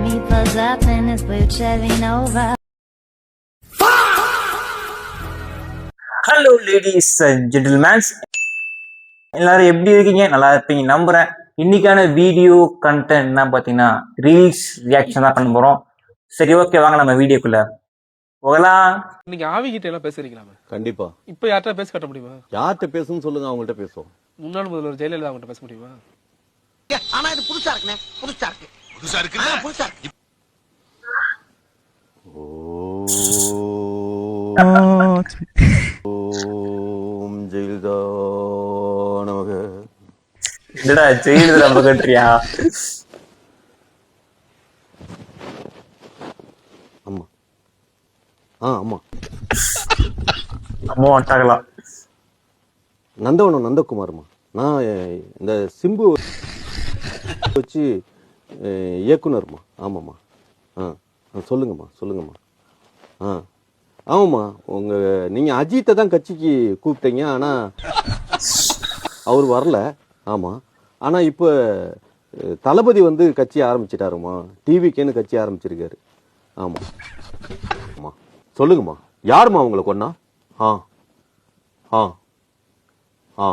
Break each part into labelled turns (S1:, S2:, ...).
S1: me pulls up in his blue Chevy Nova.
S2: Hello ladies and gentlemen's, எல்லாரும் எப்படி இருக்கீங்க? நல்லா இருப்பீங்க நம்புறேன். இன்னைக்கான வீடியோ கண்டென்ட் என்ன பார்த்தீங்கன்னா ரீல்ஸ் ரியாக்ஷன் தான் பண்ண போறோம். சரி, ஓகே, வாங்க நம்ம வீடியோக்குள்ள போகலாம்.
S3: நீங்க ஆவி கிட்ட எல்லாம் பேசுறீங்களா?
S4: கண்டிப்பா.
S3: இப்ப யார்கிட்ட பேச காட்ட முடியுமா?
S4: யார்கிட்ட பேசணும்னு சொல்லுங்க, அவங்கள்ட்ட பேசுவோம்.
S3: முன்னாள் முதல்வர் ஜெயலலிதா அவங்ககிட்ட பேச முடியுமா?
S5: ஆனா இது புதுசா இருக்குனே, புதுசா இருக்கு.
S4: ஓம் ஜெயலலிதா நமக.
S2: என்னடா ஜெயிலுது நம்ம கண்ட்ரியா?
S4: ஆமா ஆமா
S2: அம்மா வந்துட்டாங்களா?
S4: நந்தவனம் நந்தகுமார்மா. நான் இந்த சிம்பு வச்சு இயக்குனர்மா. ஆமாம்மா. சொல்லுங்கம்மா. ஆமாம்மா, நீங்கள் அஜித்தை தான் கட்சிக்கு கூப்பிட்டீங்க, ஆனால் அவர் வரல. ஆமாம், ஆனால் இப்போ தளபதி வந்து கட்சி ஆரம்பிச்சிட்டாருமா, டிவிக்கேன்னு கட்சி ஆரம்பிச்சிருக்காரு. ஆமாம் ஆமாம், சொல்லுங்கம்மா, யாரும்மா உங்களை கொன்னா? ஆ ஆ ஆ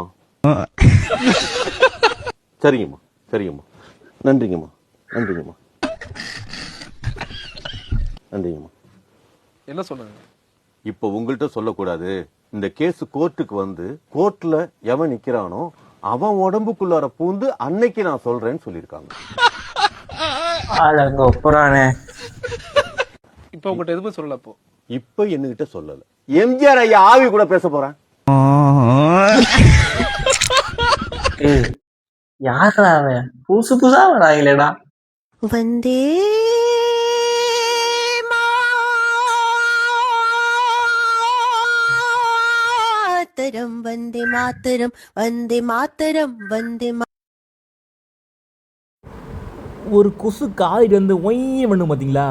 S4: சரிங்கம்மா. நன்றிங்கம்மா.
S3: என்ன சொன்னாங்க?
S4: இப்போ உங்கள்கிட்ட சொல்லக்கூடாது. இந்த கேஸ் கோர்ட்டுக்கு வந்து கோர்ட்ல எவன் நிக்கிறானோ அவன் உடம்புக்குள்ளார பூந்து அன்னைக்கு நான் சொல்றேன்னு சொல்லியிருக்காங்க.
S3: இப்ப உங்ககிட்ட எதுவுமே சொல்லல. அப்போ
S4: இப்ப என்கிட்ட சொல்லல. எம்ஜிஆர் ஐயா ஆவி கூட பேச போறேன்.
S2: யாரா அவன்? புதுசா வராங்களேடா.
S6: வந்தே மாதரம் வந்தே மாதரம் வந்தே மாதரம் வந்தே.
S7: ஒரு கொசு காலிட்டு வந்து ஒய்ய பண்ணும் பார்த்தீங்களா?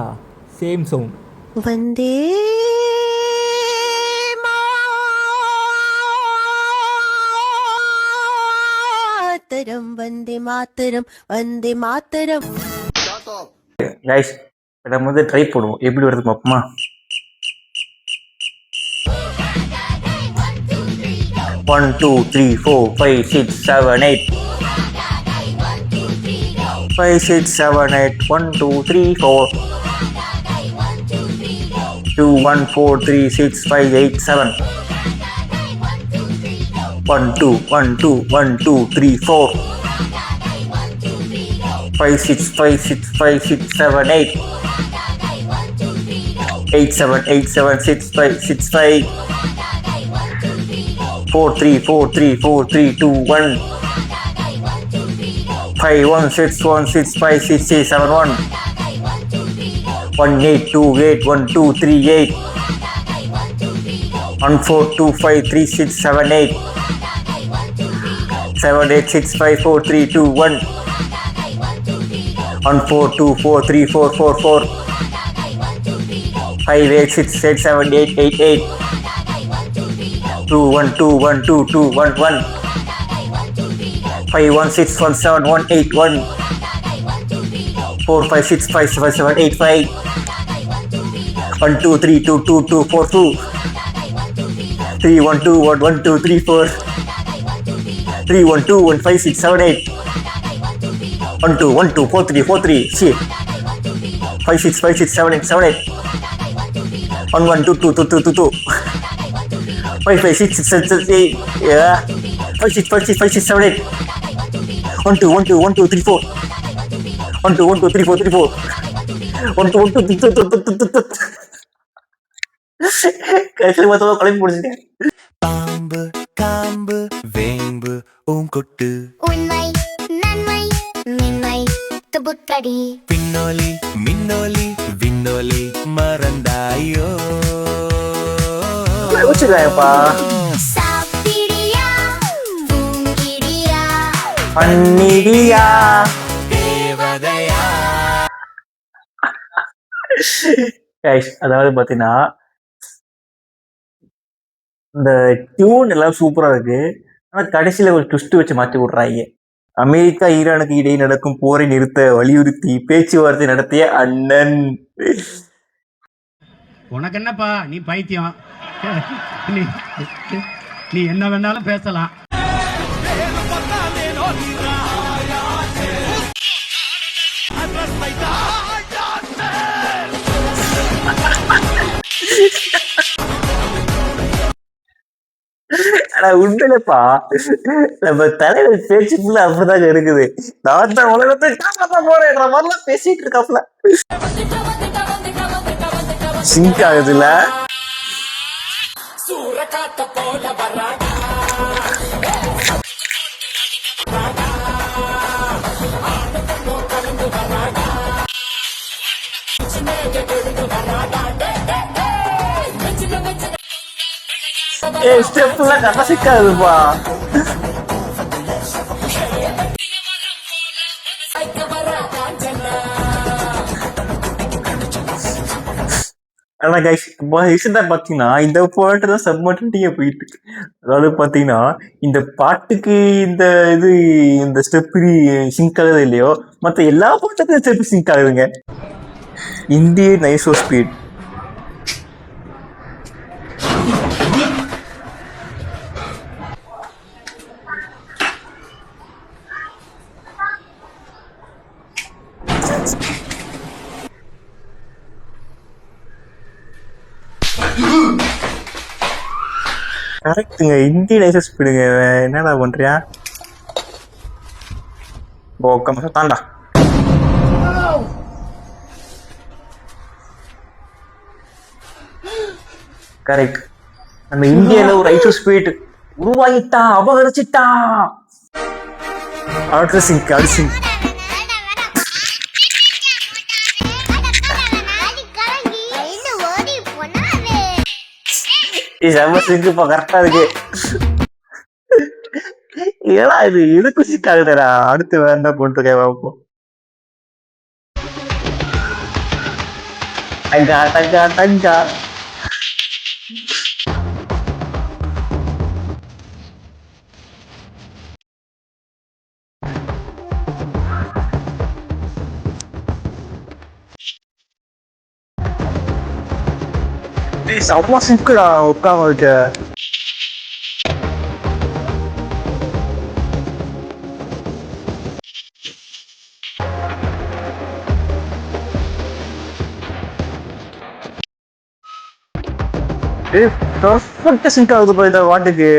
S7: Same sound.
S6: Vande Mataram Vande Mataram Vande Mataram.
S2: Guys, இதை முதல்ல ட்ரை போடுவோம், எப்படி வருது பார்ப்போமா? One two three four five six seven eight 5 6 7 8 1 2 3 4 2 1 4 3 6 5 8 7 1 2 1 2 1 2 3 4 5 6 5 6 5 6 7 8 8 7 8 7 6 5 6 5 4 3 4 3 4 3 2 1 5 1 6 1 6 5 6 6 7 1 1 8 2 8 1 2 3 8 1 4 2 5 3 6 7 8 7 8 6 5 4 3 2 1 1 4 2 4 3 4 4 4 5 8 6 8 7 8 8 8 2 1 2 1 2 2 1 1 5 1 6 1 7 1 8 1 4 5 6 5 7 7 8 5 1 2 3 2 2 2 4 2 3 1 2 1 1 2 3 4 3 1 2 1 5 6 7 8 1 2 1 2 4 3 4 3 shit 5 6 5 6 7 8 7 8 1 1 2 2 2 2 2 2 5 5 6 6 7 8 yeah 5 6 5 6 5 6 7 8 1 2 1 2 1 2 3 4 1 2 1 2 3 4 3 4 1 2 1 2 3 4 கடைசியில் மொத்தமாக குழம்பு முடிச்சிட்டேன்.
S8: பாம்பு காம்பு வேம்பு பூங்கொட்டு
S9: உண்மை நன்மை மென்மை துபுக்கடி
S8: பின்னோலி மின்னோலி விண்ணோலி மறந்தாயோ
S2: யோசிச்சுக்காயப்பா.
S9: சாப்பிடியா தூங்கிடியா
S2: பண்ணிடியா
S8: தேவதையா.
S2: அதாவது பார்த்தீங்கன்னா இந்த டியூன் எல்லாம் சூப்பராக இருக்கு, ஆனால் கடைசியில் ஒரு ட்விஸ்ட் வச்சு மாற்றி விட்றாங்க. அமெரிக்கா ஈரானுக்கு இடையே நடக்கும் போரை நிறுத்த வலியுறுத்தி பேச்சுவார்த்தை நடத்திய அண்ணன்.
S5: உனக்கு என்னப்பா நீ பைத்தியம் நீ என்ன வேணாலும் பேசலாம்.
S2: ஆனா உண்மையிலப்பா நம்ம தலைவர் பேச்சு ஃபுல்லா அப்படிதாங்க இருக்குது. நான் தான் உலகத்தை காப்பாற்ற போறேன் மாதிரிலாம் பேசிட்டு இருக்காப்ல. சிங்க் ஆகுதுல்ல. ஸ்டெப்லாம் கரெக்டா சிக்காதுப்பா. ஆனா கைஸ் ரீசெண்டா பாத்தீங்கன்னா இந்த பாட்டு தான் சப்மட்டிங்க போயிட்டு இருக்கு. அதாவது பாத்தீங்கன்னா இந்த பாட்டுக்கு இந்த இந்த ஸ்டெப் சிங்க் ஆகுது இல்லையோ, மத்த எல்லா பாட்டுக்கும் ஸ்டெப் சிங்க் ஆகுதுங்க. Indian iso speed. கரெக்டுங்க, இந்தியன் ஐசோ ஸ்பீடுங்க. என்னடா பண்றியா? ஓகே தாண்டா. கரெக்ட். நம்ம இந்தியால ஒரு ஐசோ ஸ்பீட் உருவாகிட்டா, அபகரிச்சிட்டா. அடுத்த சிங்க் அடிசிங். செம்ம சிங்க் கரெக்டா இருக்கு. ஏன்னா இது இதுக்கு சிங்க் ஆகுதுடா. அடுத்து வேண்டாம் போட்டு பார்ப்போம். தங்கா தங்கா தங்கா. செம்ம சிங்க்குடா உட்காம இருக்க. பர்ஃபெக்ட்டா சிங்க் ஆகுதுப்பா இந்த வாட்டுக்கு.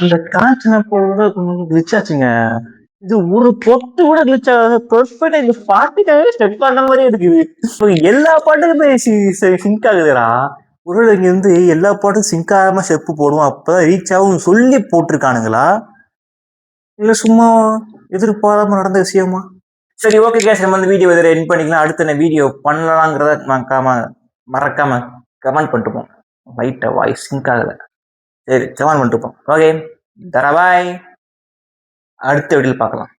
S2: அந்த காஞ்சன போல கொஞ்சம் கிளிச் ஆச்சுங்க. இது ஒரு பொட்டு கூட கிளிச் ஆகாது. பெர்ஃபெக்ட்டா இந்த பாட்டுக்காகவே ஸ்டெப் பண்ண மாதிரியே இருக்குது. எல்லா பாட்டுக்குமே சிங்க் ஆகுதுடா. ஒருவேளை இங்க இருந்து எல்லா பாட்டுக்கும் சிங்க் ஆகாம ஸ்டெப் போடுவோம், அப்பதான் ரீச் ஆகும் சொல்லி போட்டிருக்கானுங்களா, இல்ல சும்மா எதிர்பாராம நடந்த விஷயமா? சரி, ஓகே கேஸ், நம்ம இந்த வீடியோ இதில் என் பண்ணிக்கலாம். அடுத்த என்ன வீடியோ பண்ணலாங்கிறத மறக்காம கமெண்ட் பண்ணிட்டுப்போம். லைட்டா வாய்ஸ் சிங்க் ஆகல. சரி, கமெண்ட் பண்ணிட்டுப்போம். ஓகே, தரபாய். அடுத்த வீடியோவில் பார்க்கலாம்.